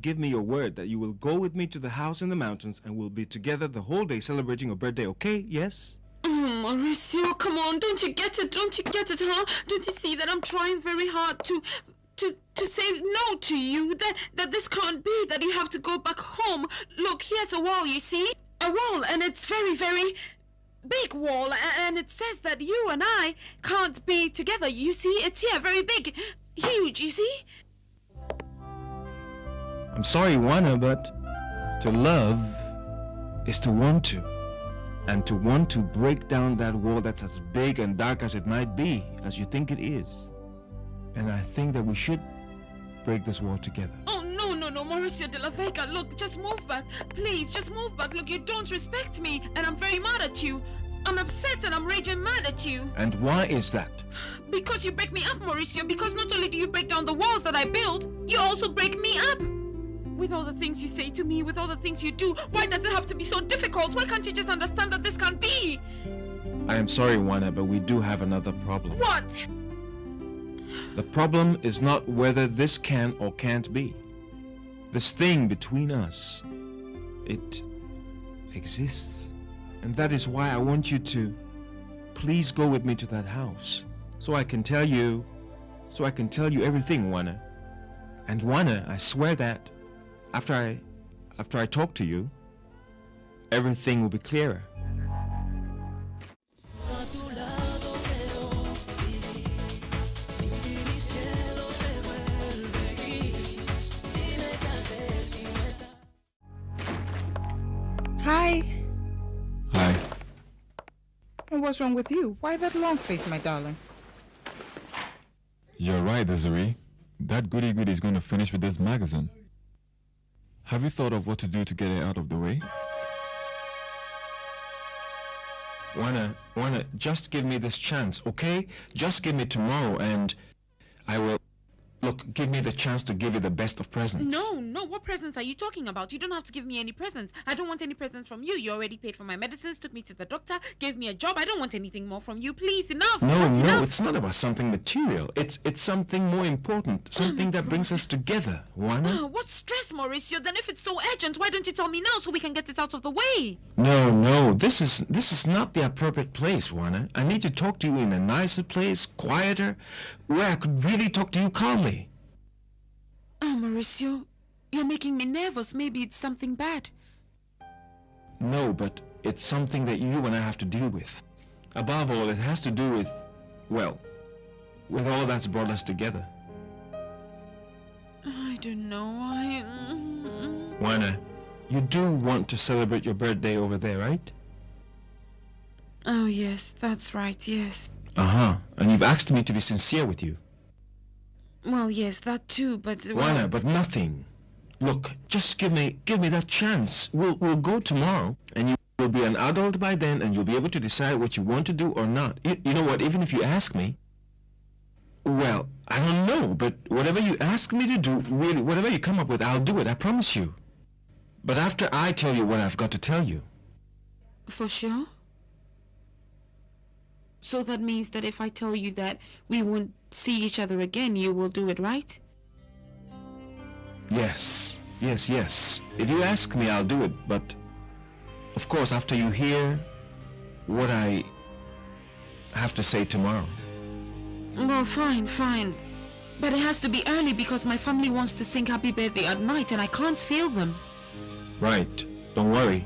give me your word that you will go with me to the house in the mountains and we'll be together the whole day celebrating your birthday, okay? Yes? Mauricio, come on, don't you get it? Don't you get it, huh? Don't you see that I'm trying very hard to say no to you? That this can't be, that you have to go back home. Look, here's a wall, you see? A wall, and it's very, very big wall, and it says that you and I can't be together. You see, it's here, very big, huge, you see? I'm sorry, Juana, but to love is to want to. And to want to break down that wall that's as big and dark as it might be, as you think it is. And I think that we should break this wall together. Oh, no, Mauricio de la Vega, look, just move back. Please, just move back. Look, you don't respect me, and I'm very mad at you. I'm upset and I'm raging mad at you. And why is that? Because you break me up, Mauricio. Because not only do you break down the walls that I build, you also break me up. With all the things you say to me, with all the things you do, why does it have to be so difficult? Why can't you just understand that this can't be? I am sorry, Juana, but we do have another problem. What? The problem is not whether this can or can't be. This thing between us, it exists. And that is why I want you to please go with me to that house. So I can tell you everything, Juana. And Juana, I swear that after I talk to you, everything will be clearer. Hi. Hi. And what's wrong with you? Why that long face, my darling? You're right, Desiree. That goody-goody is going to finish with this magazine. Have you thought of what to do to get it out of the way? Juana, just give me this chance, okay? Just give me tomorrow and I will... Look, give me the chance to give you the best of presents. No, what presents are you talking about? You don't have to give me any presents. I don't want any presents from you. You already paid for my medicines, took me to the doctor, gave me a job. I don't want anything more from you. Please, enough. No, it's not about something material. It's something more important. Something that brings us together, Juana. What stress, Mauricio? Then if it's so urgent, why don't you tell me now so we can get it out of the way? No, this is not the appropriate place, Juana. I need to talk to you in a nicer place, quieter, where I could really talk to you calmly. Oh, Mauricio, you're making me nervous. Maybe it's something bad. No, but it's something that you and I have to deal with. Above all, it has to do with, well, with all that's brought us together. I don't know. Juana, you do want to celebrate your birthday over there, right? Oh, yes, that's right, yes. Uh-huh. And you've asked me to be sincere with you. Well, yes, that too, but... Juana, but nothing. Look, just give me that chance. We'll go tomorrow, and you will be an adult by then, and you'll be able to decide what you want to do or not. You know what, even if you ask me, well, I don't know, but whatever you ask me to do, really, whatever you come up with, I'll do it, I promise you. But after I tell you what I've got to tell you. For sure? So that means that if I tell you that we won't see each other again, you will do it, right? Yes. If you ask me, I'll do it, but of course, after you hear what I have to say tomorrow. Well, fine. But it has to be early because my family wants to sing happy birthday at night and I can't fail them. Right. Don't worry.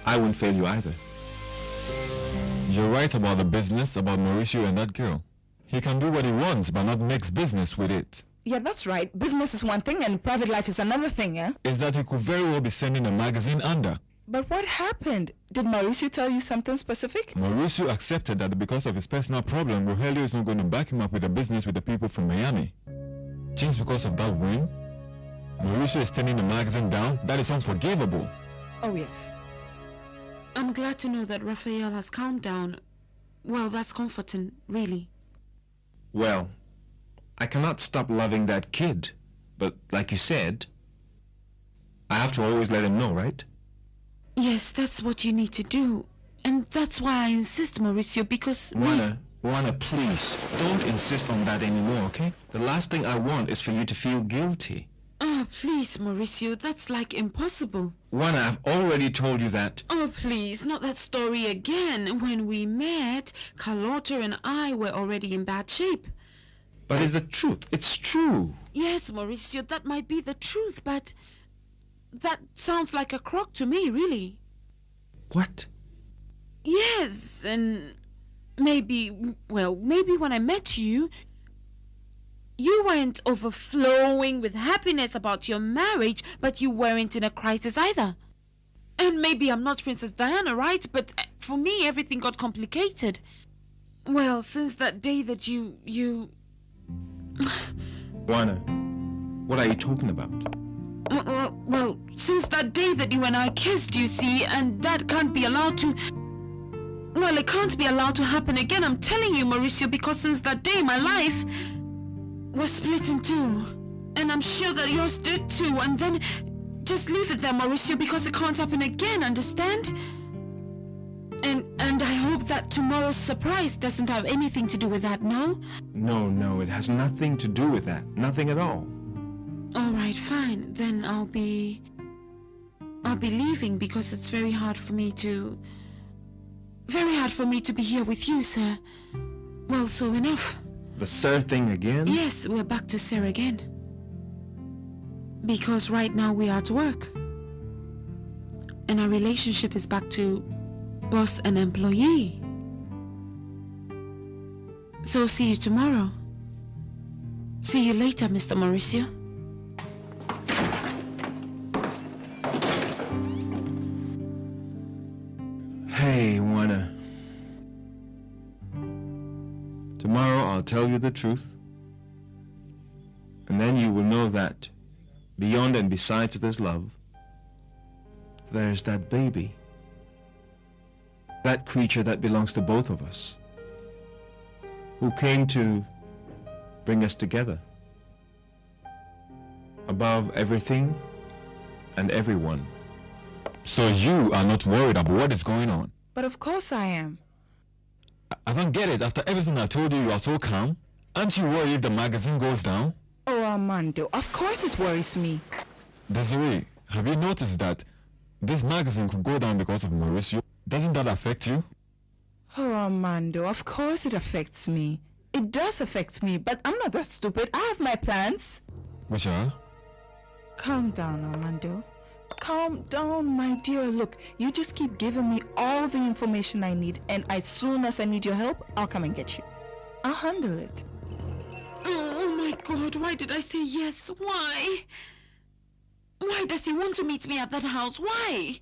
I won't fail you either. You're right about the business, about Mauricio and that girl. He can do what he wants, but not mix business with it. Yeah, that's right. Business is one thing and private life is another thing, yeah? Is that he could very well be sending a magazine under. But what happened? Did Mauricio tell you something specific? Mauricio accepted that because of his personal problem, Rogelio is not going to back him up with a business with the people from Miami. Just because of that win, Mauricio is turning the magazine down. That is unforgivable. Oh, yes. I'm glad to know that Rafael has calmed down. Well, that's comforting, really. Well, I cannot stop loving that kid. But like you said, I have to always let him know, right? Yes, that's what you need to do. And that's why I insist, Mauricio, because... Juana, please, don't insist on that anymore, okay? The last thing I want is for you to feel guilty. please, Mauricio, that's like impossible. Juana, I've already told you that. Oh, please, not that story again. When we met, Carlota and I were already in bad shape. But it's the truth. It's true. Yes, Mauricio, that might be the truth, but that sounds like a crock to me, really. What? Yes, and maybe when I met you, you weren't overflowing with happiness about your marriage, but you weren't in a crisis either. And maybe I'm not Princess Diana, right? But for me, everything got complicated. Well, since that day that you... Juana, what are you talking about? Well, since that day that you and I kissed, you see, and that can't be allowed to... Well, it can't be allowed to happen again, I'm telling you, Mauricio, because since that day, my life was split in two. And I'm sure that yours did too, and then just leave it there, Mauricio, because it can't happen again, understand? And I hope that tomorrow's surprise doesn't have anything to do with that, no? No, it has nothing to do with that. Nothing at all. Alright, fine. Then I'll be leaving because it's very hard for me to be here with you, sir. Well, so enough. The sir thing again? Yes, we're back to sir again. Because right now we are at work. And our relationship is back to boss and employee. So see you tomorrow. See you later, Mr. Mauricio. Hey, Juana. Tomorrow I'll tell you the truth. And then you will know that beyond and besides this love, there's that baby. That creature that belongs to both of us, who came to bring us together. Above everything and everyone. So you are not worried about what is going on? But of course I am. I don't get it. After everything I told you, you are so calm. Aren't you worried if the magazine goes down? Oh, Armando, of course it worries me. Desiree, have you noticed that this magazine could go down because of Mauricio? Doesn't that affect you? Oh, Armando, of course it affects me. It does affect me, but I'm not that stupid. I have my plans. Which are? Calm down, Armando. Calm down, my dear. Look, you just keep giving me all the information I need, and as soon as I need your help, I'll come and get you. I'll handle it. Oh my God, why did I say yes? Why? Why does he want to meet me at that house? Why?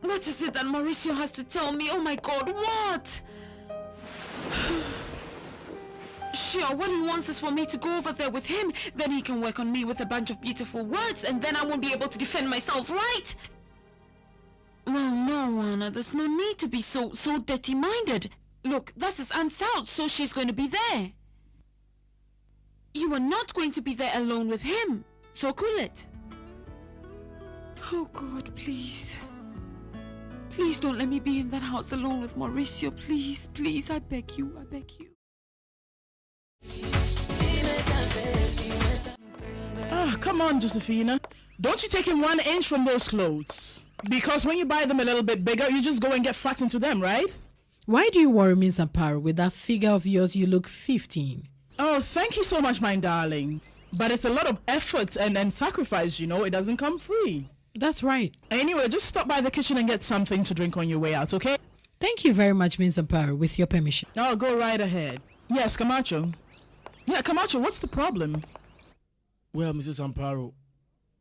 What is it that Mauricio has to tell me? Oh my God, what? Sure, what he wants is for me to go over there with him. Then he can work on me with a bunch of beautiful words, and then I won't be able to defend myself, right? Well, no, Juana, there's no need to be so dirty-minded. Look, that's his aunt's house, so she's going to be there. You are not going to be there alone with him, so cool it. Oh God, please. Please don't let me be in that house alone with Mauricio. Please, please, I beg you, I beg you. Ah, come on, Josephina. Don't you take in 1 inch from those clothes? Because when you buy them a little bit bigger, you just go and get fat into them, right? Why do you worry, Miss Amparo? With that figure of yours, you look 15. Oh, thank you so much, my darling. But it's a lot of effort and sacrifice, you know. It doesn't come free. That's right. Anyway, just stop by the kitchen and get something to drink on your way out, okay? Thank you very much, Miss Amparo, with your permission. Oh, go right ahead. Yes, Camacho. Yeah, Camacho, what's the problem? Well, Mrs. Amparo,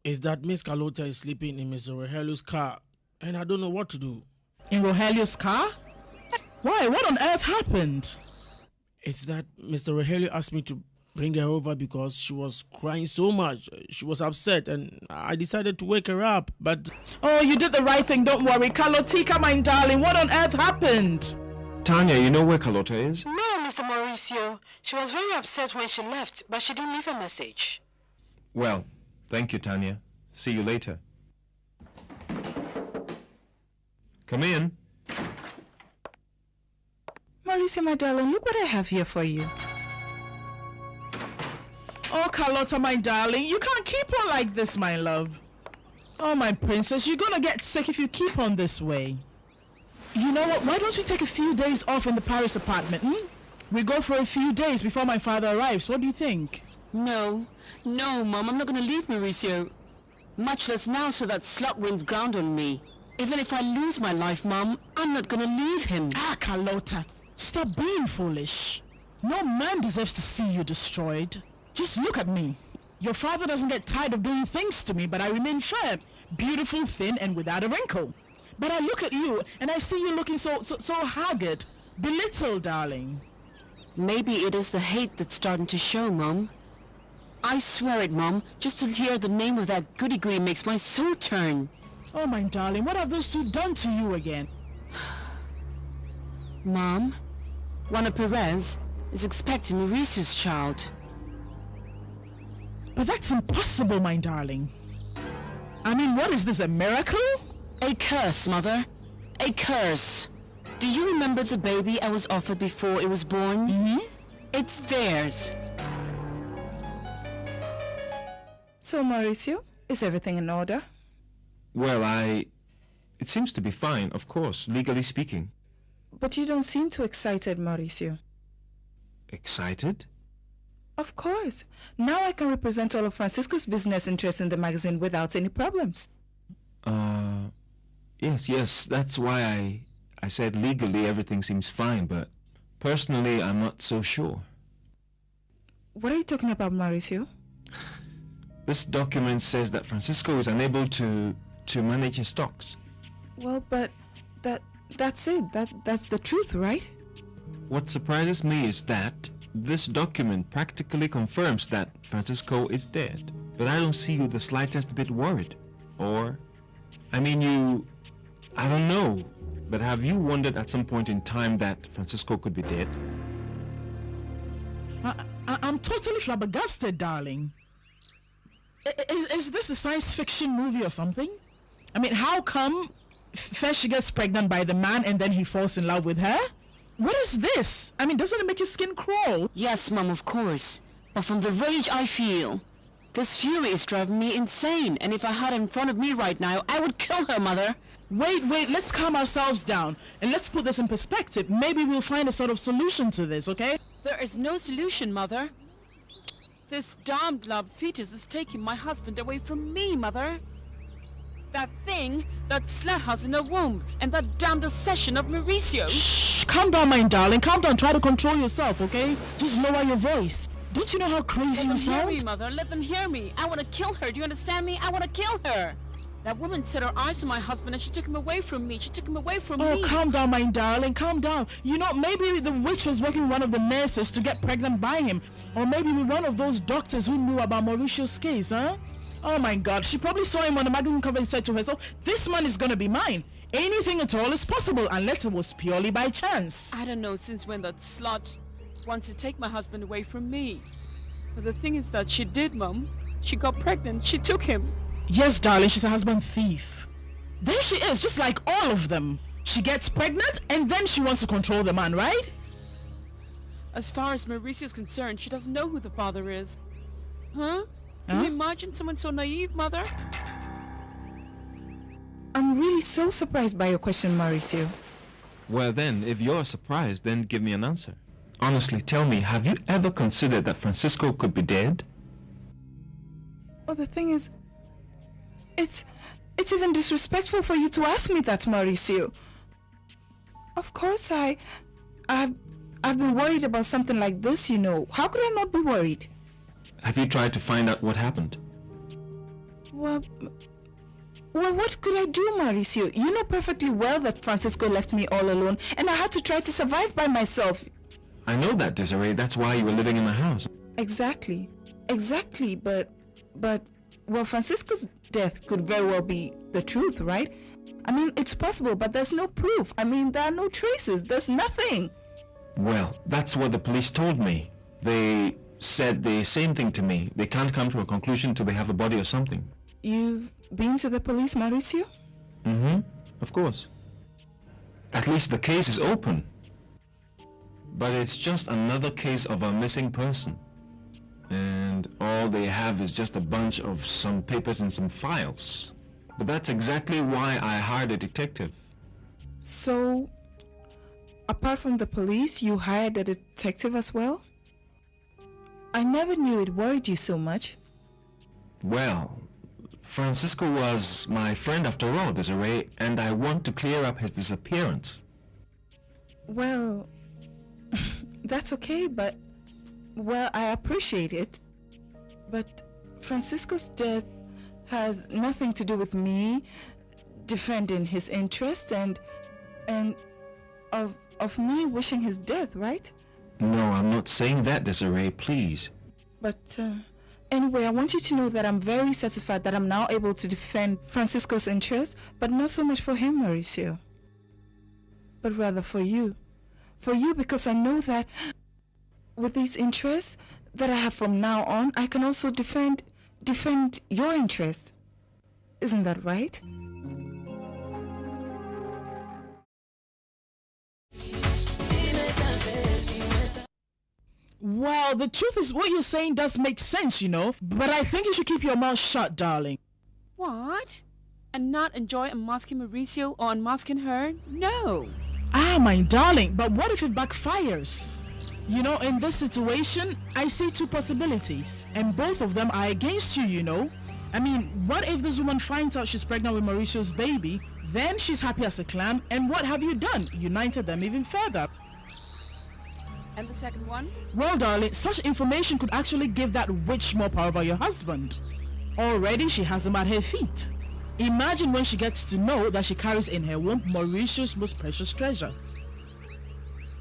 is that Miss Carlota is sleeping in Mr. Rogelio's car, and I don't know what to do. In Rogelio's car? Why? What on earth happened? It's that Mr. Rogelio asked me to bring her over because she was crying so much. She was upset, and I decided to wake her up, but... Oh, you did the right thing, don't worry. Carlotica, my darling, what on earth happened? Tanya, you know where Carlota is? No, Mr. Mauricio. She was very upset when she left, but she didn't leave a message. Well, thank you, Tanya. See you later. Come in. Mauricio, my darling, look what I have here for you. Oh, Carlota, my darling, you can't keep on like this, my love. Oh, my princess, you're gonna get sick if you keep on this way. You know what? Why don't you take a few days off in the Paris apartment, We go for a few days before my father arrives. What do you think? No, Mom, I'm not gonna leave Mauricio. Much less now so that slut wins ground on me. Even if I lose my life, Mom, I'm not gonna leave him. Ah, Carlota, stop being foolish. No man deserves to see you destroyed. Just look at me. Your father doesn't get tired of doing things to me, but I remain firm, beautiful, thin, and without a wrinkle. But I look at you, and I see you looking so haggard, belittled, darling. Maybe it is the hate that's starting to show, Mom. I swear it, Mom, just to hear the name of that goody-goody makes my soul turn. Oh, my darling, what have those two done to you again? Mom, Juana Perez is expecting Mauricio's child. But that's impossible, my darling. I mean, what is this, a miracle? A curse, Mother. A curse. Do you remember the baby I was offered before it was born? Mm-hmm. It's theirs. So, Mauricio, is everything in order? Well, it seems to be fine, of course, legally speaking. But you don't seem too excited, Mauricio. Excited? Of course. Now I can represent all of Francisco's business interests in the magazine without any problems. Yes, that's why I said legally everything seems fine, but personally I'm not so sure. What are you talking about, Mauricio? This document says that Francisco is unable to manage his stocks. Well, but that's it. That's the truth, right? What surprises me is that this document practically confirms that Francisco is dead. But I don't see you the slightest bit worried. Or, I mean, I don't know, but have you wondered at some point in time that Francisco could be dead? I'm totally flabbergasted, darling. Is this a science fiction movie or something? I mean, how come first she gets pregnant by the man and then he falls in love with her? What is this? I mean, doesn't it make your skin crawl? Yes, Mom, of course. But from the rage I feel, this fury is driving me insane. And if I had her in front of me right now, I would kill her, Mother. Wait, let's calm ourselves down. And let's put this in perspective. Maybe we'll find a sort of solution to this, okay? There is no solution, Mother. This damned love fetus is taking my husband away from me, Mother. That thing, that slut has in her womb, and that damned obsession of Mauricio. Shh, calm down, my darling. Calm down. Try to control yourself, okay? Just lower your voice. Don't you know how crazy you Let them sound? hear me, Mother. Let them hear me. I want to kill her. Do you understand me? I want to kill her. That woman set her eyes on my husband and she took him away from me. She took him away from me. Oh, calm down, my darling. Calm down. You know, maybe the witch was working with one of the nurses to get pregnant by him. Or maybe with one of those doctors who knew about Mauricio's case, huh? Oh, my God. She probably saw him on the magazine cover and said to herself, this man is going to be mine. Anything at all is possible unless it was purely by chance. I don't know since when that slut wanted to take my husband away from me. But the thing is that she did, Mum. She got pregnant. She took him. Yes, darling, she's a husband thief. There she is, just like all of them. She gets pregnant and then she wants to control the man, right? As far as Mauricio's concerned, she doesn't know who the father is. Huh? Can you imagine someone so naive, Mother? I'm really so surprised by your question, Mauricio. Well then, if you're surprised, then give me an answer. Honestly, tell me, have you ever considered that Francisco could be dead? Well, the thing is, it's even disrespectful for you to ask me that, Mauricio. Of course I've been worried about something like this, you know. How could I not be worried? Have you tried to find out what happened? Well, what could I do, Mauricio? You know perfectly well that Francisco left me all alone, and I had to try to survive by myself. I know that, Desiree. That's why you were living in the house. Exactly, but, well, Francisco's death could very well be the truth, right? I mean, it's possible, but there's no proof. I mean, there are no traces. There's nothing. Well, that's what the police told me. They said the same thing to me. They can't come to a conclusion till they have a body or something. You've been to the police, Mauricio? Mm-hmm. Of course. At least the case is open. But it's just another case of a missing person. And and all they have is just a bunch of some papers and some files. But that's exactly why I hired a detective. So, apart from the police, you hired a detective as well? I never knew it worried you so much. Well, Francisco was my friend after all, Desiree, and I want to clear up his disappearance. Well, that's okay, but... Well, I appreciate it. But Francisco's death has nothing to do with me defending his interest and of me wishing his death, right? No, I'm not saying that, Desiree, please. But anyway, I want you to know that I'm very satisfied that I'm now able to defend Francisco's interest, but not so much for him, Mauricio, but rather for you. For you, because I know that with these interests that I have from now on, I can also defend your interests. Isn't that right? Well, the truth is what you're saying does make sense, you know. But I think you should keep your mouth shut, darling. What? And not enjoy unmasking Mauricio or unmasking her? No. Ah, my darling, but what if it backfires? You know, in this situation, I see two possibilities. And both of them are against you, you know. I mean, what if this woman finds out she's pregnant with Mauricio's baby? Then she's happy as a clam. And what have you done? United them even further. And the second one? Well, darling, such information could actually give that witch more power over your husband. Already she has him at her feet. Imagine when she gets to know that she carries in her womb Mauricio's most precious treasure.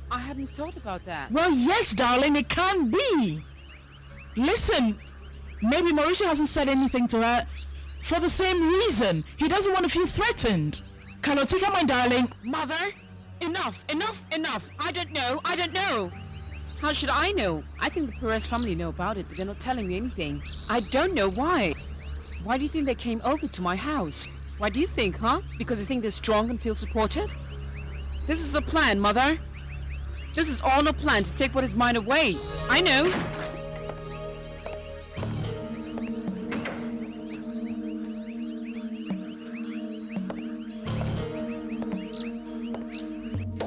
I hadn't thought about that. Well, yes, darling, it can be. Listen, maybe Mauricio hasn't said anything to her for the same reason. He doesn't want to feel threatened. Carlota, my darling. Mother, enough. I don't know. How should I know? I think the Perez family know about it, but they're not telling me anything. I don't know why. Why do you think they came over to my house? Why do you think, huh? Because they think they're strong and feel supported? This is a plan, Mother. This is all a plan to take what is mine away. I know.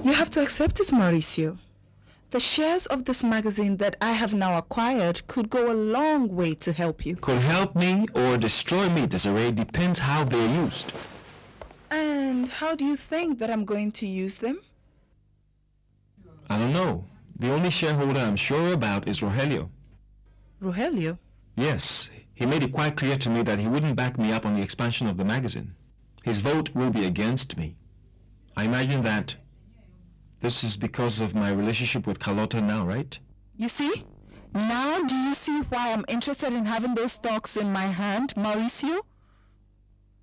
You have to accept it, Mauricio. The shares of this magazine that I have now acquired could go a long way to help you. Could help me or destroy me, Desiree, depends how they're used. And how do you think that I'm going to use them? I don't know. The only shareholder I'm sure about is Rogelio. Rogelio? Yes, he made it quite clear to me that he wouldn't back me up on the expansion of the magazine. His vote will be against me. I imagine that this is because of my relationship with Carlota now, right? You see? Now do you see why I'm interested in having those stocks in my hand, Mauricio?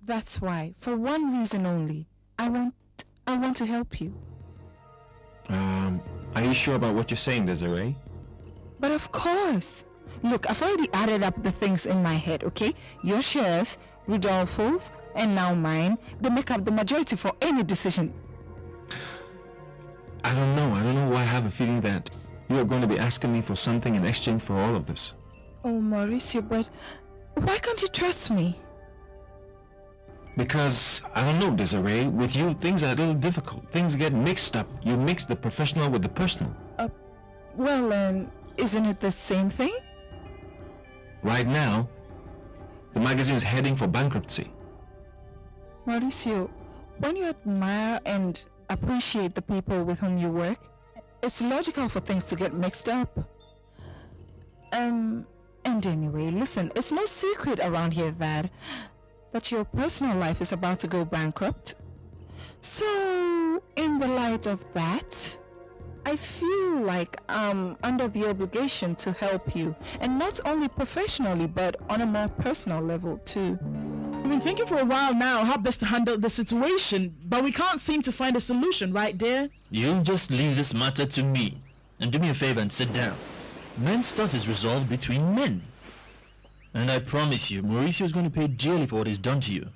That's why, for one reason only, I want to help you. Are you sure about what you're saying, Desiree? But of course. Look, I've already added up the things in my head, okay? Your shares, Rodolfo's, and now mine, they make up the majority for any decision. I don't know why I have a feeling that you are going to be asking me for something in exchange for all of this. Oh, Mauricio, but why can't you trust me? Because, I don't know, Desiree, with you, things are a little difficult. Things get mixed up. You mix the professional with the personal. Well, isn't it the same thing? Right now, the magazine's heading for bankruptcy. Mauricio, when you admire and appreciate the people with whom you work, it's logical for things to get mixed up. And anyway, listen, it's no secret around here that your personal life is about to go bankrupt. So, in the light of that, I feel like I'm under the obligation to help you, and not only professionally, but on a more personal level too. We've been thinking for a while now how best to handle the situation, but we can't seem to find a solution, right, dear? You just leave this matter to me, and do me a favor and sit down. Men's stuff is resolved between men. And I promise you, Mauricio is going to pay dearly for what he's done to you.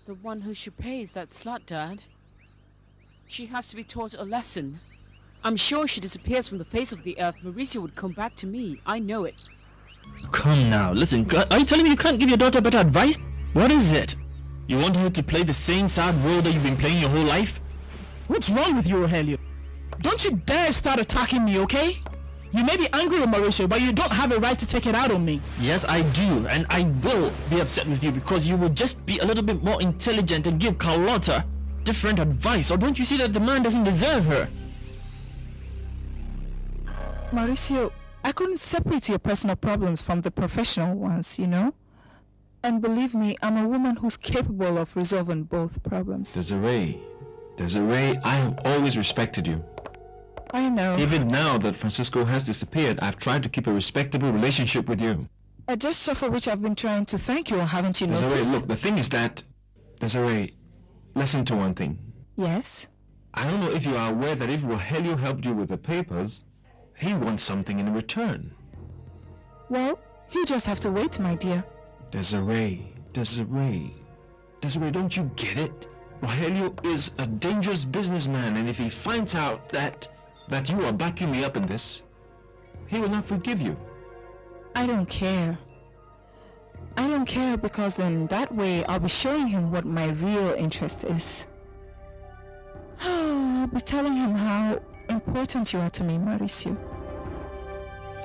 The one who should pay is that slut, Dad. She has to be taught a lesson. I'm sure if she disappears from the face of the earth, Mauricio would come back to me. I know it. Come now, listen, are you telling me you can't give your daughter better advice? What is it? You want her to play the same sad role that you've been playing your whole life? What's wrong with you, Rogelio? Don't you dare start attacking me, okay? You may be angry with Mauricio, but you don't have a right to take it out on me. Yes, I do, and I will be upset with you because you will just be a little bit more intelligent and give Carlota different advice. Or don't you see that the man doesn't deserve her? Mauricio, I couldn't separate your personal problems from the professional ones, you know? And believe me, I'm a woman who's capable of resolving both problems. Desiree, I have always respected you. I know. Even now that Francisco has disappeared, I've tried to keep a respectable relationship with you. A gesture for which I've been trying to thank you, haven't you noticed? Desiree, look, the thing is that... Desiree, listen to one thing. Yes? I don't know if you are aware that if Rogelio helped you with the papers, he wants something in return. Well, you just have to wait, my dear. Desiree, don't you get it? Rogelio is a dangerous businessman, and if he finds out that you are backing me up in this, he will not forgive you. I don't care. I don't care because then that way I'll be showing him what my real interest is. I'll be telling him how important you are to me, Mauricio.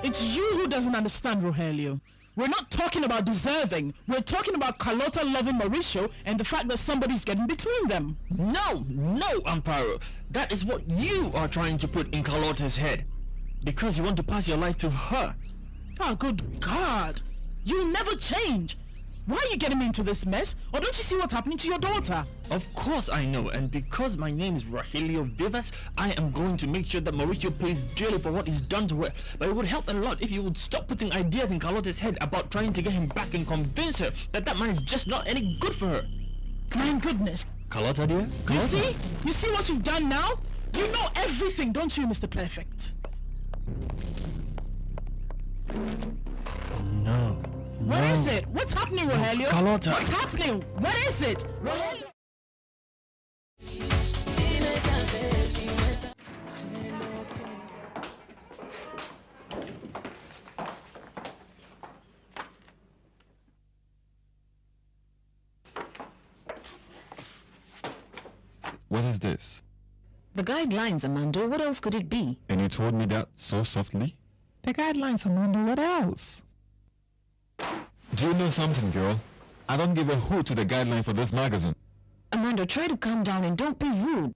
It's you who doesn't understand, Rogelio. We're not talking about deserving. We're talking about Carlota loving Mauricio and the fact that somebody's getting between them. No, Amparo. That is what you are trying to put in Carlota's head. Because you want to pass your life to her. Oh, good God. You never change. Why are you getting me into this mess? Or don't you see what's happening to your daughter? Of course I know, and because my name is Rogelio Vivas, I am going to make sure that Mauricio pays dearly for what he's done to her. But it would help a lot if you would stop putting ideas in Carlota's head about trying to get him back and convince her that that man is just not any good for her. My goodness. Carlota, dear? Carlota? You see what you've done now? You know everything, don't you, Mr. Perfect? No. What is it? What's happening, Rogelio? Carlota. What's happening? What is it? Rogelio? What is this? The guidelines, Amando. What else could it be? And you told me that so softly? The guidelines, Amanda. What else? Do you know something, girl? I don't give a hoot to the guideline for this magazine. Amanda, try to calm down and don't be rude.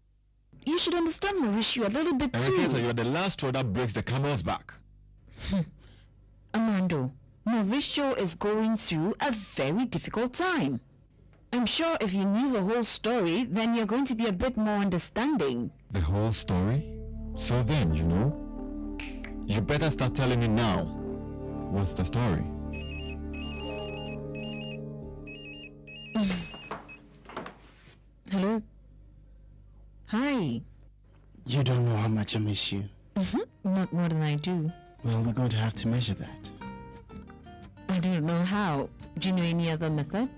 You should understand Mauricio a little bit too. Enriqueta, you're the last straw that breaks the camel's back. Amando, Mauricio is going through a very difficult time. I'm sure if you knew the whole story, then you're going to be a bit more understanding. The whole story? So then, you know, you better start telling me now. What's the story? Hello? Hi. You don't know how much I miss you. Not more than I do. Well, we're going to have to measure that. I don't know how. Do you know any other method?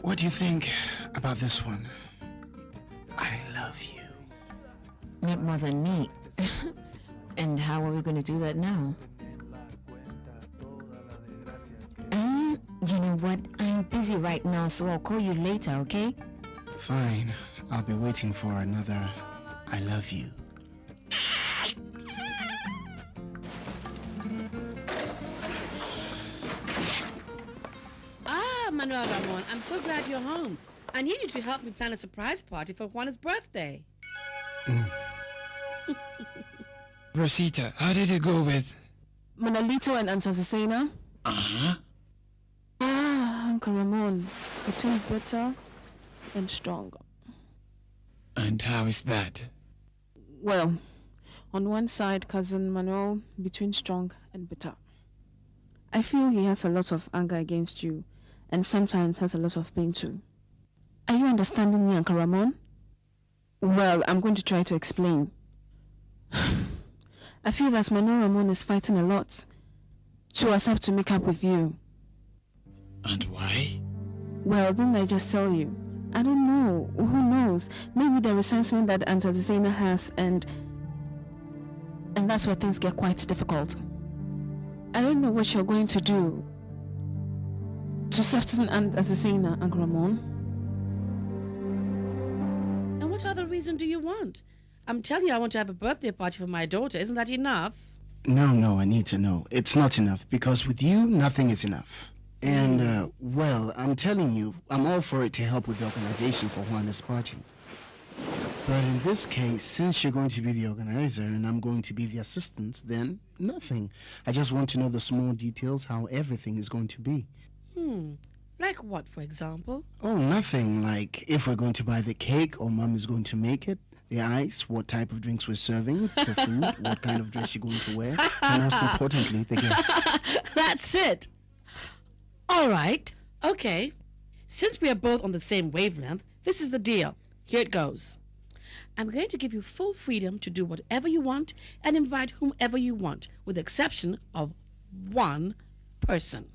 What do you think about this one? I love you. Not more than me. And how are we going to do that now? You know what? I'm busy right now, so I'll call you later, okay? Fine. I'll be waiting for another I love you. Manuel Ramon, I'm so glad you're home. I need you to help me plan a surprise party for Juana's birthday. Rosita, how did it go with... Manolito and Ansasusena? Uncle Ramon, between bitter and stronger. And how is that? Well, on one side, Cousin Manuel, between strong and bitter. I feel he has a lot of anger against you, and sometimes has a lot of pain too. Are you understanding me, Uncle Ramon? Well, I'm going to try to explain. I feel that Manuel Ramon is fighting a lot to accept to make up with you. And why? Well, didn't I just tell you? I don't know. Who knows? Maybe the resentment that Aunt Azena has, and that's where things get quite difficult. I don't know what you're going to do to soften and assassina, Uncle Ramon. And what other reason do you want? I'm telling you, I want to have a birthday party for my daughter. Isn't that enough? No, Anita, no. It's not enough, because with you, nothing is enough. And, well, I'm telling you, I'm all for it to help with the organization for Juana's party. But in this case, since you're going to be the organizer and I'm going to be the assistant, then nothing. I just want to know the small details, how everything is going to be. Like what, for example? Oh, nothing. Like if we're going to buy the cake or Mom is going to make it, the ice, what type of drinks we're serving, the food, what kind of dress you're going to wear, and most importantly, the guests. That's it. All right. Okay. Since we are both on the same wavelength, this is the deal. Here it goes. I'm going to give you full freedom to do whatever you want and invite whomever you want, with the exception of one person.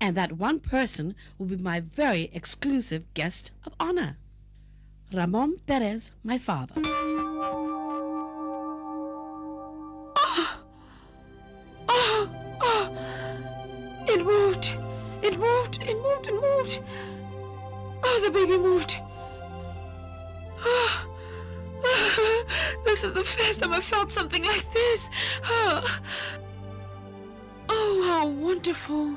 And that one person will be my very exclusive guest of honor. Ramon Perez, my father. It moved. It moved. It moved. It moved. Oh, the baby moved. This is the first time I felt something like this. Oh, how wonderful.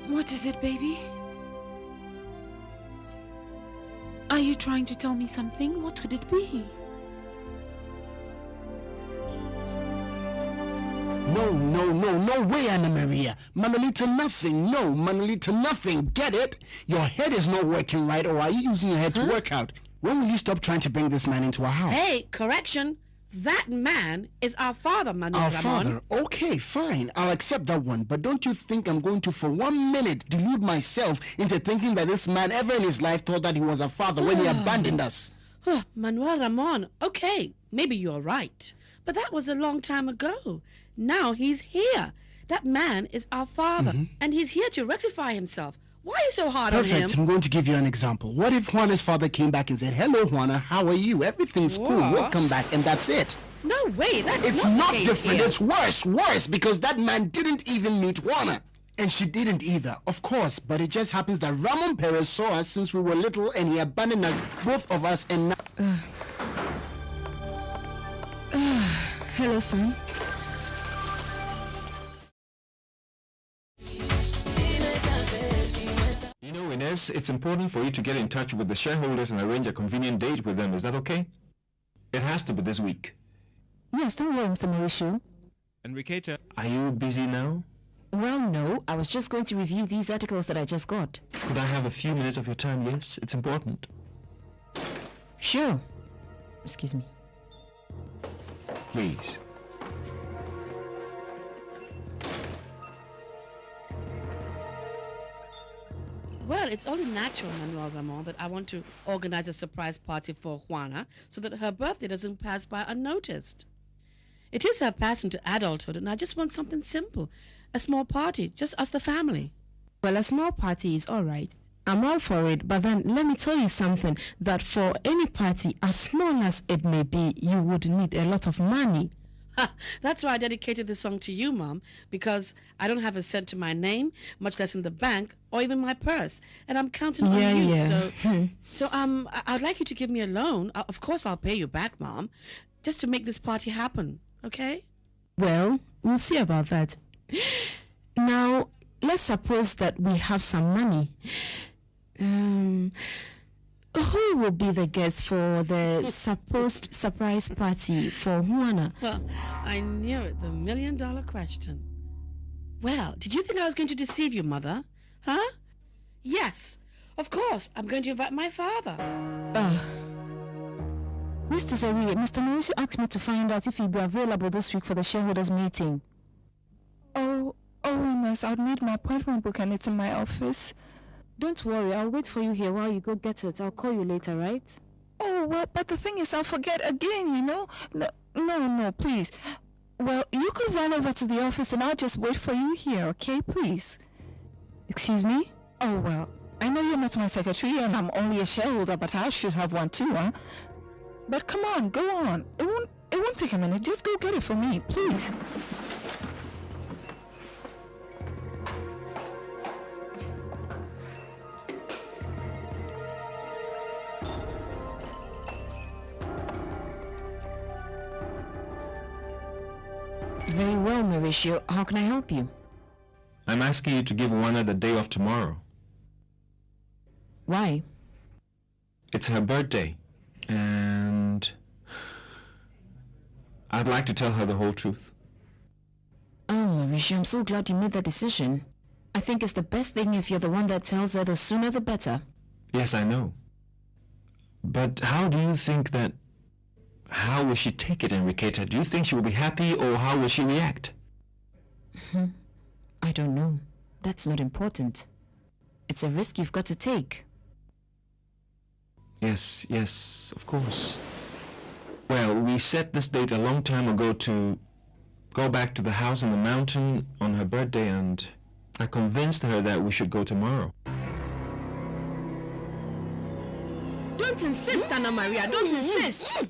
What is it, baby? Are you trying to tell me something? What could it be? No way, Anna Maria. Manolita, nothing. No, Manolita, nothing. Get it? Your head is not working right, or are you using your head to work out? When will you stop trying to bring this man into our house? Hey, correction. That man is our father, Manuel Our Ramon. father? Okay, fine. I'll accept that one. But don't you think I'm going to, for 1 minute, delude myself into thinking that this man ever in his life thought that he was a father when he abandoned us? Manuel Ramon, okay, maybe you're right. But that was a long time ago. Now he's here. That man is our father, and he's here to rectify himself. Why are you so hard on him? Perfect. I'm going to give you an example. What if Juana's father came back and said, "Hello, Juana, how are you? Everything's cool. Welcome back," and that's it? No way, It's not different. It's worse, because that man didn't even meet Juana. And she didn't either, of course, but it just happens that Ramon Perez saw us since we were little and he abandoned us, both of us, and now... Hello, son. You know, Inez, it's important for you to get in touch with the shareholders and arrange a convenient date with them. Is that okay? It has to be this week. Yes, don't worry, Mr. Mauricio. Enriqueta, are you busy now? Well, no. I was just going to review these articles that I just got. Could I have a few minutes of your time? Yes, it's important. Sure. Excuse me. Please. Well, it's only natural, Manuel Ramon, that I want to organize a surprise party for Juana so that her birthday doesn't pass by unnoticed. It is her passing to adulthood, and I just want something simple. A small party, just us the family. Well, a small party is all right. I'm all for it, but then let me tell you something, that for any party, as small as it may be, you would need a lot of money. That's why I dedicated this song to you, Mom, because I don't have a cent to my name, much less in the bank or even my purse, and I'm counting on you. Yeah. So I'd like you to give me a loan. Of course, I'll pay you back, Mom, just to make this party happen. Okay? Well, we'll see about that. Now, let's suppose that we have some money. Who will be the guest for the supposed surprise party for Juana? Well, I knew it. The $1 million question. Well, did you think I was going to deceive you, Mother? Huh? Yes. Of course. I'm going to invite my father. Mr. Zari, Mr. Mauricio asked me to find out if he'd be available this week for the shareholders meeting. Oh, Ines, I'll need my appointment book and it's in my office. Don't worry, I'll wait for you here while you go get it. I'll call you later, right? Oh, well, but the thing is, I'll forget again, you know? No, please. Well, you could run over to the office and I'll just wait for you here, okay? Please. Excuse me? Oh, well, I know you're not my secretary and I'm only a shareholder, but I should have one too, huh? But come on, go on. It won't won't take a minute. Just go get it for me, please. Very well, Mauricio. How can I help you? I'm asking you to give Juana the day off tomorrow. Why? It's her birthday, and I'd like to tell her the whole truth. Oh, Mauricio, I'm so glad you made that decision. I think it's the best thing if you're the one that tells her, the sooner the better. Yes, I know. But how do you think that... How will she take it, Enriqueta? Do you think she will be happy, or how will she react? I don't know. That's not important. It's a risk you've got to take. Yes, of course. Well, we set this date a long time ago to go back to the house in the mountain on her birthday, and I convinced her that we should go tomorrow. Don't insist, Anna Maria, don't insist.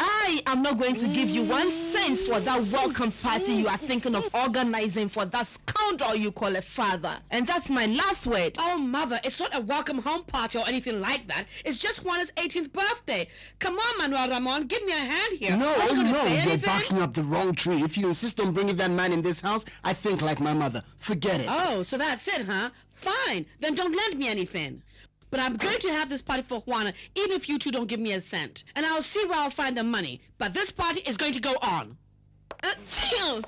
I am not going to give you 1 cent for that welcome party you are thinking of organizing for that scoundrel you call a father. And that's my last word. Oh, Mother, it's not a welcome home party or anything like that. It's just Juana's 18th birthday. Come on, Manuel Ramon, give me a hand here. No, say you're anything? barking up the wrong tree. If you insist on bringing that man in this house, I think like my mother. Forget it. Oh, so that's it, huh? Fine, then don't lend me anything. But I'm going to have this party for Juana, even if you two don't give me a cent. And I'll see where I'll find the money. But this party is going to go on. Chill.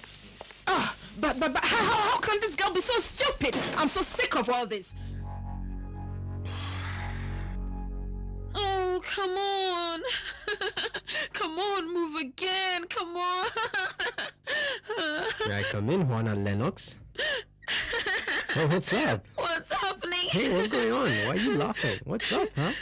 But how can this girl be so stupid? I'm so sick of all this. Oh, come on. Come on, move again. Come on. May I come in, Juana Lennox? Oh, what's up? What's happening? Hey, what's going on? Why are you laughing? What's up, huh?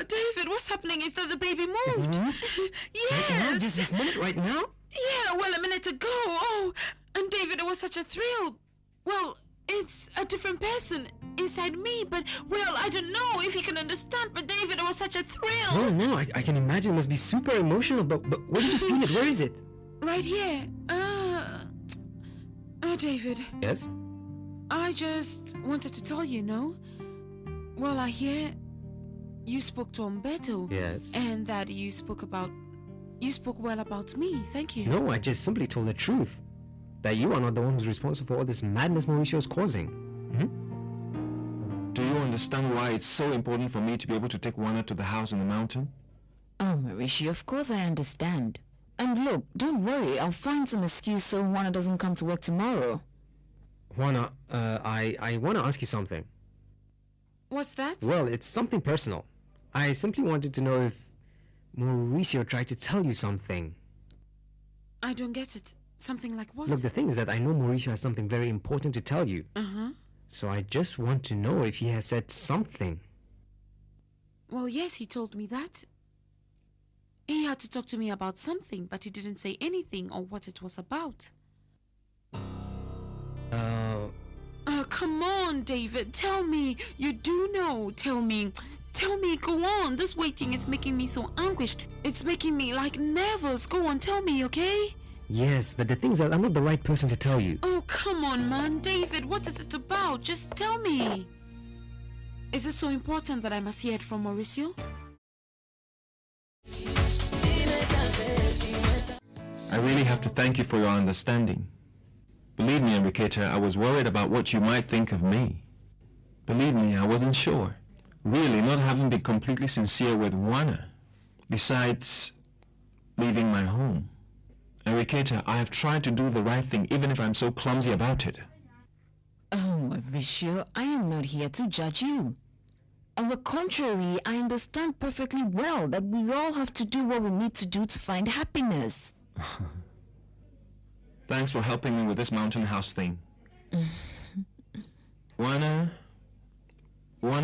David, what's happening is that the baby moved. Yes. Right now? This minute right now? Yeah, well, a minute ago. Oh, and David, it was such a thrill. Well, it's a different person inside me, but, well, I don't know if you can understand, but David, it was such a thrill. Oh, no, I can imagine it must be super emotional, but where did you feel it? Where is it? Right here. David. Yes? I just wanted to tell you, no? Well, I hear you spoke to Umberto. Yes. And that you spoke well about me. Thank you. No, I just simply told the truth. That you are not the one who's responsible for all this madness Mauricio is causing. Do you understand why it's so important for me to be able to take Juana to the house in the mountain? Oh, Mauricio, of course I understand. And look, don't worry, I'll find some excuse so Juana doesn't come to work tomorrow. Juana, I want to ask you something. What's that? Well, it's something personal. I simply wanted to know if Mauricio tried to tell you something. I don't get it. Something like what? Look, the thing is that I know Mauricio has something very important to tell you. So I just want to know if he has said something. Well, yes, he told me that. He had to talk to me about something, but he didn't say anything or what it was about. Come on, David. Tell me. You do know. Tell me. Tell me. Go on. This waiting is making me so anguished. It's making me, like, nervous. Go on. Tell me, okay? Yes, but the thing is that I'm not the right person to tell you. Oh, come on, man. David, what is it about? Just tell me. Is it so important that I must hear it from Mauricio? I really have to thank you for your understanding. Believe me, Enriqueta, I was worried about what you might think of me. Believe me, I wasn't sure. Really, not having been completely sincere with Juana. Besides, leaving my home. Enriqueta, I have tried to do the right thing, even if I'm so clumsy about it. Oh, Mauricio, I am not here to judge you. On the contrary, I understand perfectly well that we all have to do what we need to do to find happiness. Thanks for helping me with this mountain house thing. Juana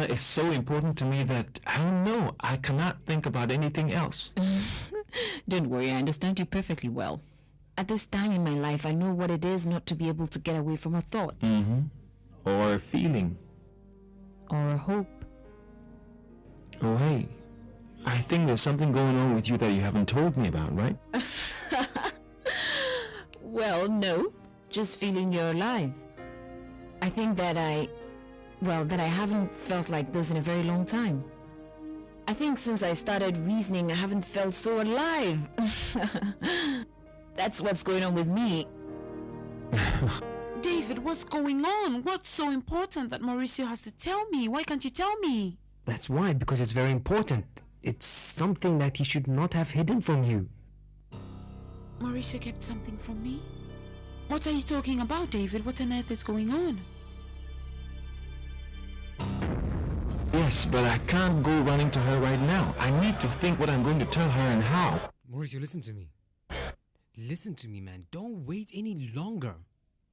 is so important to me that, I don't know, I cannot think about anything else. Don't worry, I understand you perfectly well. At this time in my life, I know what it is not to be able to get away from a thought. Or a feeling. Or a hope. Oh, hey, I think there's something going on with you that you haven't told me about, right? Well, no. Just feeling you're alive. I think that I haven't felt like this in a very long time. I think since I started reasoning, I haven't felt so alive. That's what's going on with me. David, what's going on? What's so important that Mauricio has to tell me? Why can't you tell me? That's why, because it's very important. It's something that he should not have hidden from you. Mauricio kept something from me? What are you talking about, David? What on earth is going on? Yes, but I can't go running to her right now. I need to think what I'm going to tell her and how. Mauricio, listen to me. Listen to me, man. Don't wait any longer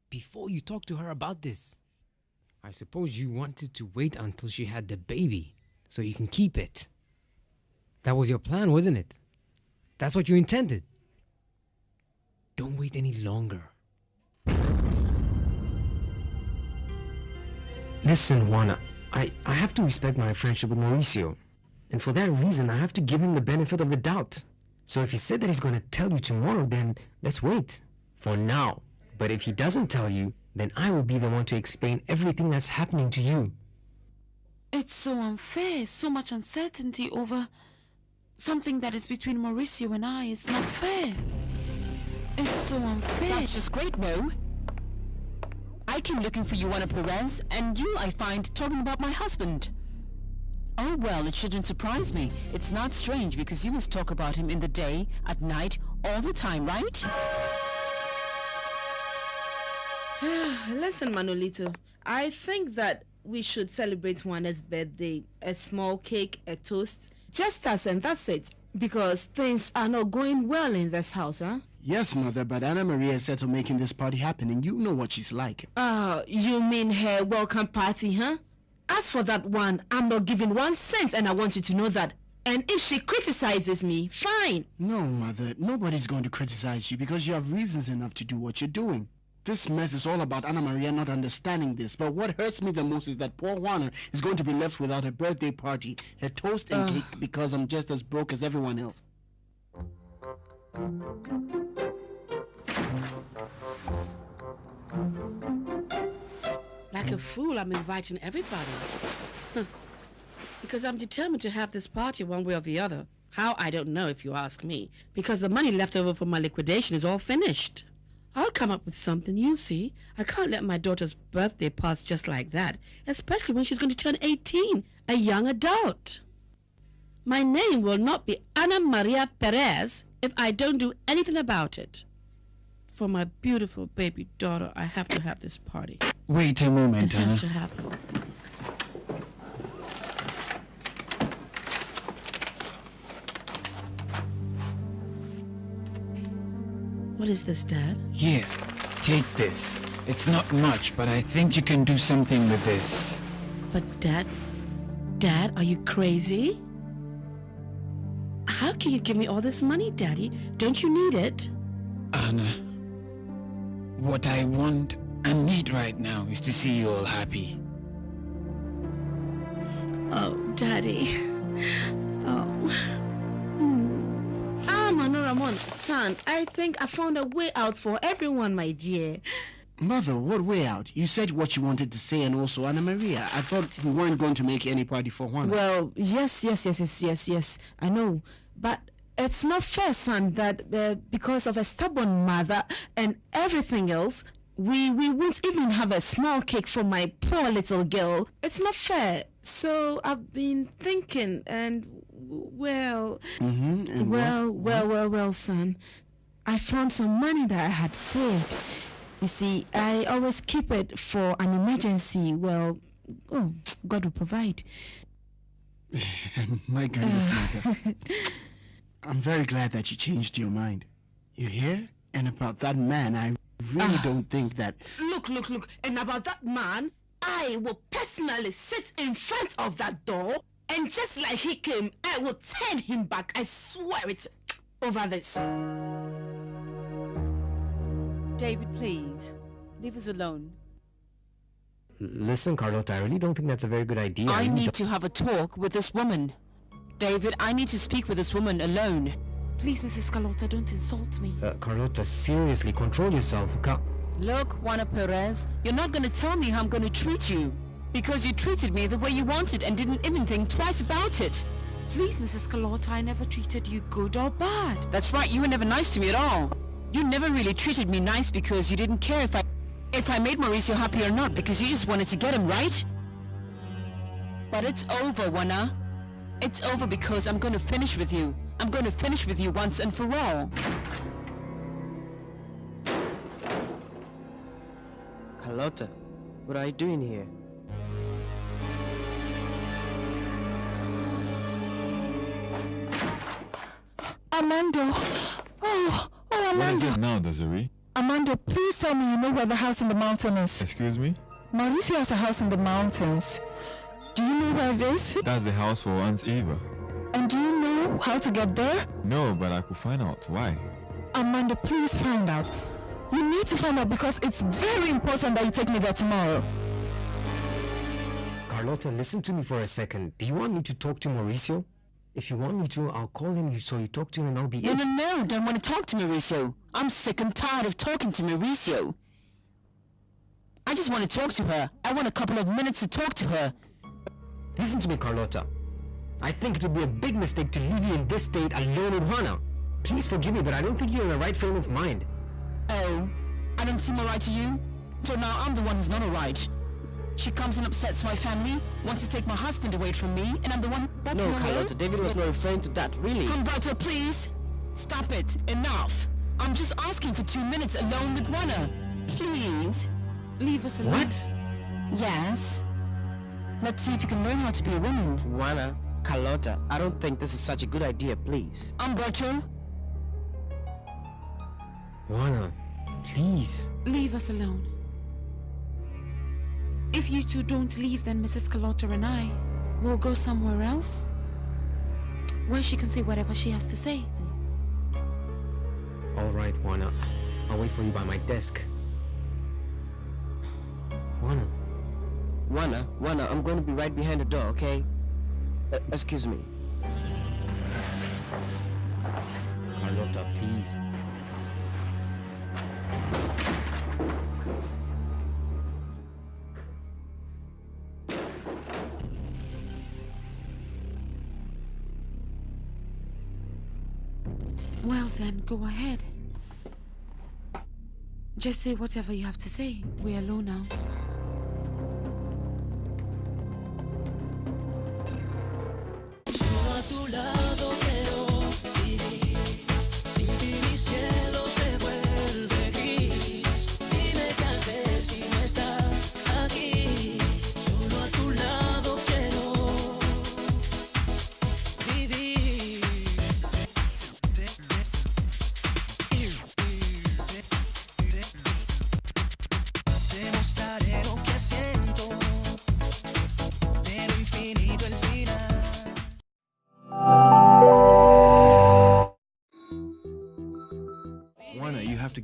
before you talk to her about this. I suppose you wanted to wait until she had the baby so you can keep it. That was your plan, wasn't it? That's what you intended. Don't wait any longer. Listen, Juana, I have to respect my friendship with Mauricio. And for that reason, I have to give him the benefit of the doubt. So if he said that he's going to tell you tomorrow, then let's wait. For now. But if he doesn't tell you, then I will be the one to explain everything that's happening to you. It's so unfair. So much uncertainty over something that is between Mauricio and I. It's not fair. It's so unfair. That's just great, no? I came looking for you, Juana Perez, and you, I find, talking about my husband. Oh, well, it shouldn't surprise me. It's not strange because you must talk about him in the day, at night, all the time, right? Listen, Manolito, I think that we should celebrate Juana's birthday. A small cake, a toast, just us, and that's it. Because things are not going well in this house, huh? Yes, Mother, but Anna Maria said to making this party happen, and you know what she's like. You mean her welcome party, huh? As for that one, I'm not giving 1 cent, and I want you to know that. And if she criticizes me, fine. No, Mother, nobody's going to criticize you because you have reasons enough to do what you're doing. This mess is all about Anna Maria not understanding this, but what hurts me the most is that poor Juana is going to be left without her birthday party, her toast and cake, because I'm just as broke as everyone else. Like a fool, I'm inviting everybody. Because I'm determined to have this party one way or the other. How, I don't know if you ask me. Because the money left over from my liquidation is all finished. I'll come up with something, you see. I can't let my daughter's birthday pass just like that, especially when she's going to turn 18, a young adult. My name will not be Ana Maria Perez if I don't do anything about it. For my beautiful baby daughter, I have to have this party. Wait a moment, It has to happen. What is this, Dad? Here, take this. It's not much, but I think you can do something with this. But Dad, are you crazy? How can you give me all this money, Daddy? Don't you need it? Anna, what I want and need right now is to see you all happy. Oh, Daddy. Oh. Ramon, son, I think I found a way out for everyone, my dear. Mother, what way out? You said what you wanted to say, and also Anna Maria. I thought we weren't going to make any party for Juana. Well, yes. I know. But it's not fair, son, that because of a stubborn mother and everything else, we won't even have a small cake for my poor little girl. It's not fair. So I've been thinking, and well, well, son, I found some money that I had saved. You see, I always keep it for an emergency. Well, God will provide. My goodness, Mother. I'm very glad that you changed your mind. You hear? And about that man, I really don't think that... Look. And about that man, I will personally sit in front of that door, and just like he came, I will turn him back. I swear it over this. David, please, leave us alone. Listen, Carlota, I really don't think that's a very good idea. I need to have a talk with this woman. David, I need to speak with this woman alone. Please, Mrs. Carlota, don't insult me. Carlota, seriously, control yourself. Look, Juana Perez, you're not going to tell me how I'm going to treat you. Because you treated me the way you wanted and didn't even think twice about it. Please, Mrs. Carlota, I never treated you good or bad. That's right, you were never nice to me at all. You never really treated me nice because you didn't care if I made Mauricio happy or not, because you just wanted to get him, right? But it's over, Juana. It's over because I'm going to finish with you. I'm going to finish with you once and for all. Carlota, what are you doing here? Armando! Oh, Armando! What is it now, Desiree? Armando, please tell me you know where the house in the mountain is. Excuse me? Mauricio has a house in the mountains. Do you know where it is? That's the house for Aunt Eva. And do you know how to get there? No, but I could find out. Why? Armando, please find out. You need to find out because it's very important that you take me there tomorrow. Carlota, listen to me for a second. Do you want me to talk to Mauricio? If you want me to, I'll call him so you talk to him and I'll be in. No, don't want to talk to Mauricio. I'm sick and tired of talking to Mauricio. I just want to talk to her. I want a couple of minutes to talk to her. Listen to me, Carlota. I think it would be a big mistake to leave you in this state alone with Juana. Please forgive me, but I don't think you're in the right frame of mind. Oh, I don't seem alright to you? So now I'm the one who's not alright. She comes and upsets my family, wants to take my husband away from me, and I'm the one that's No, Carlota, David was not referring to that, really. Humberto, please! Stop it! Enough! I'm just asking for 2 minutes alone with Juana. Please? Leave us alone. What? Yes? Let's see if you can learn how to be a woman. Juana, Carlota, I don't think this is such a good idea, please. Humberto? Juana, please. Leave us alone. If you two don't leave, then Mrs. Carlota and I will go somewhere else where she can say whatever she has to say. All right, Juana. I'll wait for you by my desk. Juana. Juana, I'm going to be right behind the door, okay? Excuse me. Carlota, please. Well then, go ahead. Just say whatever you have to say. We're alone now.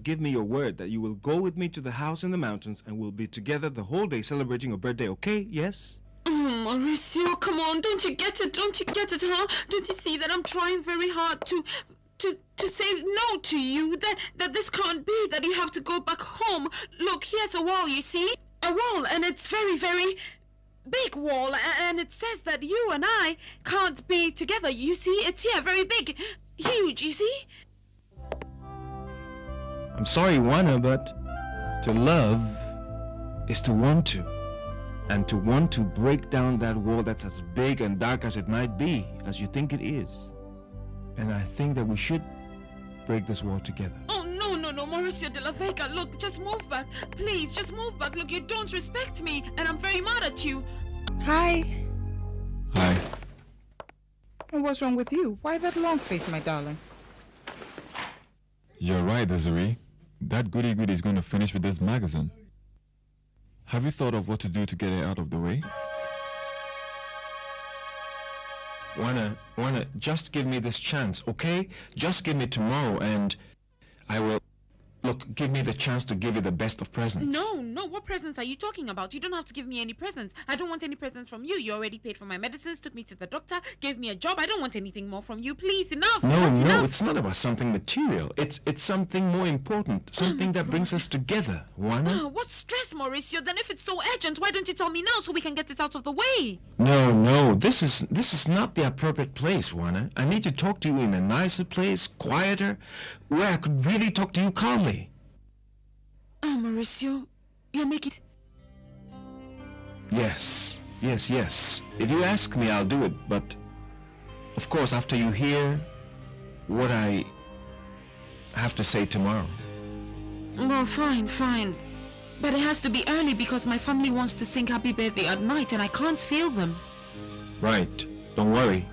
Give me your word that you will go with me to the house in the mountains and we'll be together the whole day celebrating your birthday, okay? Yes? Mauricio, come on, don't you get it? Don't you get it, huh? Don't you see that I'm trying very hard to say no to you? That this can't be, that you have to go back home. Look, here's a wall, you see? A wall, and it's very, very big wall, and it says that you and I can't be together. You see, it's here, very big, huge, you see? I'm sorry, Juana, but to love is to want to. And to want to break down that wall that's as big and dark as it might be, as you think it is. And I think that we should break this wall together. Oh, no, Mauricio de la Vega, look, just move back. Please, just move back. Look, you don't respect me, and I'm very mad at you. Hi. Hi. And what's wrong with you? Why that long face, my darling? You're right, Desiree. That goody-goody is going to finish with this magazine. Have you thought of what to do to get it out of the way? Juana, just give me this chance, okay? Just give me tomorrow and I will... Look, give me the chance to give you the best of presents. No, what presents are you talking about? You don't have to give me any presents. I don't want any presents from you. You already paid for my medicines, took me to the doctor, gave me a job. I don't want anything more from you. Please, enough. No, enough. It's not about something material. It's something more important. Something that brings us together, Juana. What stress, Mauricio? Then if it's so urgent, why don't you tell me now so we can get it out of the way? No, this is not the appropriate place, Juana. I need to talk to you in a nicer place, quieter, where I could really talk to you calmly. Mauricio, you're making... Yes. If you ask me, I'll do it, but of course after you hear what I have to say tomorrow. Well, fine. But it has to be early because my family wants to sing happy birthday at night and I can't fail them. Right. Don't worry.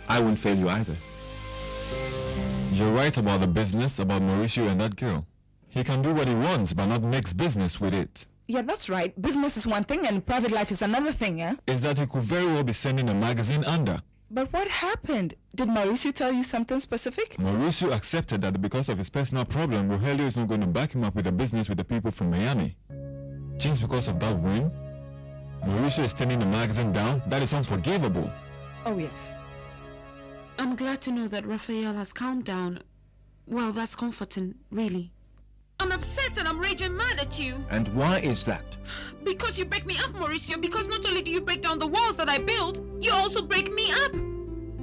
I won't fail you either. You're right about the business, about Mauricio and that girl. He can do what he wants, but not mix business with it. Yeah, that's right. Business is one thing and private life is another thing, yeah? Is that he could very well be sending a magazine under. But what happened? Did Mauricio tell you something specific? Mauricio accepted that because of his personal problem, Rogelio is not going to back him up with a business with the people from Miami. Just because of that whim, Mauricio is turning the magazine down. That is unforgivable. Oh, yes. I'm glad to know that Raphael has calmed down. Well, that's comforting, really. I'm upset and I'm raging mad at you. And why is that? Because you break me up, Mauricio. Because not only do you break down the walls that I build, you also break me up.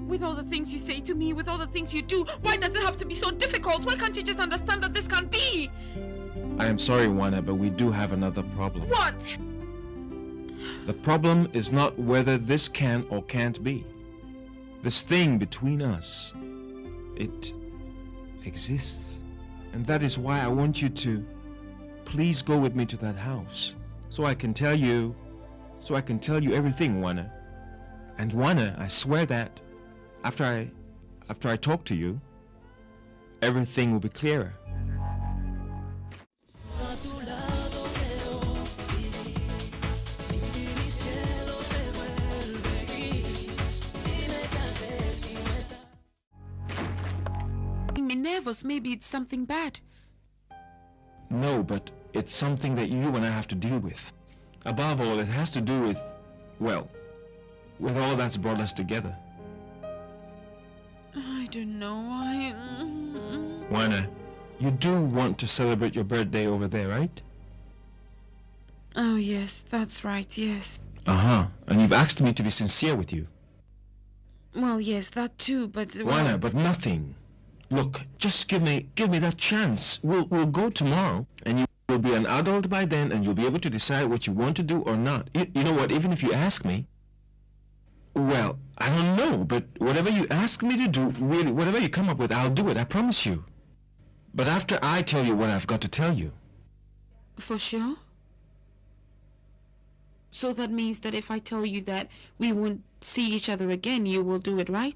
With all the things you say to me, with all the things you do, why does it have to be so difficult? Why can't you just understand that this can't be? I am sorry, Juana, but we do have another problem. What? The problem is not whether this can or can't be. This thing between us, it exists. And that is why I want you to please go with me to that house. So I can tell you everything, Juana. And Juana, I swear that after I talk to you, everything will be clearer. Nervous, maybe it's something bad. No, but it's something that you and I have to deal with. Above all, it has to do with, well, with all that's brought us together. I don't know, Juana, you do want to celebrate your birthday over there, right? Oh, yes, that's right, yes. Uh-huh, and you've asked me to be sincere with you. Well, yes, that too, but... Juana, but nothing. Look, just give me that chance. We'll go tomorrow, and you will be an adult by then, and you'll be able to decide what you want to do or not. You know what, even if you ask me, well, I don't know, but whatever you ask me to do, really, whatever you come up with, I'll do it, I promise you. But after I tell you what I've got to tell you. For sure? So that means that if I tell you that we won't see each other again, you will do it, right?